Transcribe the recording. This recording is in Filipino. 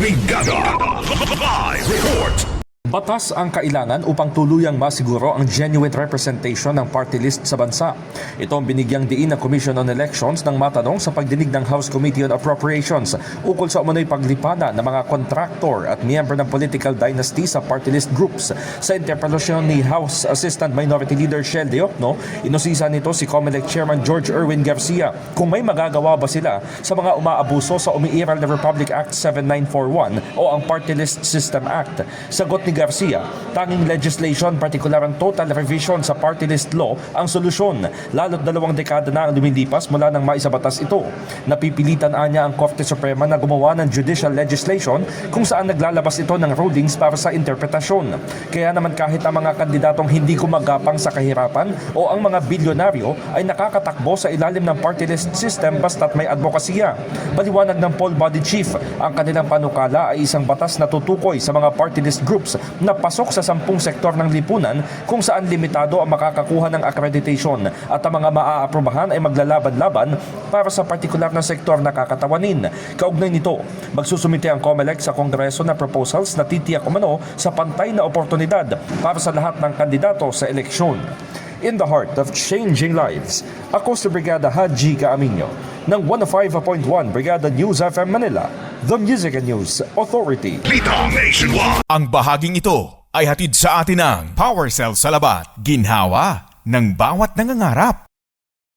Brigada Live Report. Batas ang kailangan upang tuluyang masiguro ang genuine representation ng party list sa bansa. Ito ang binigyang diin ng Commission on Elections nang matanong sa pagdinig ng House Committee on Appropriations ukol sa umano'y paglipana ng mga contractor at miyembro ng political dynasty sa party list groups. Sa interpelasyon ni House Assistant Minority Leader Shel Diokno, inusisa nito si COMELEC Chairman George Erwin Garcia kung may magagawa ba sila sa mga umaabuso sa umiiral na Republic Act 7941 o ang Party List System Act. Sagot ni Garcia, tanging legislation, partikular ang total revision sa party list law ang solusyon, lalo't 2 dekada na ang lumilipas mula nang maisabatas ito. Napipilitan anya ang Korte Suprema na gumawa ng judicial legislation kung saan naglalabas ito ng rulings para sa interpretasyon. Kaya naman kahit ang mga kandidatong hindi gumagapang sa kahirapan o ang mga bilyonaryo ay nakakatakbo sa ilalim ng party list system basta't may advokasya. Paliwanag ng poll body chief, ang kanilang panukala ay isang batas na tutukoy sa mga party list groups na pasok sa 10 sektor ng lipunan kung saan limitado ang makakakuha ng accreditation at ang mga maaaprubahan ay maglalaban-laban para sa partikular na sektor na kakatawanin. Kaugnay nito, magsusumite ang COMELEC sa Kongreso na proposals na titiyak umano sa pantay na oportunidad para sa lahat ng kandidato sa eleksyon. In the heart of changing lives, ako si Brigada Haji Caaminio ng 105.1 Brigada News FM Manila, the Music and News Authority. Bida Nationwide. Ang bahaging ito ay hatid sa atin ng Power Cell Salabat, ginhawa ng bawat nangangarap.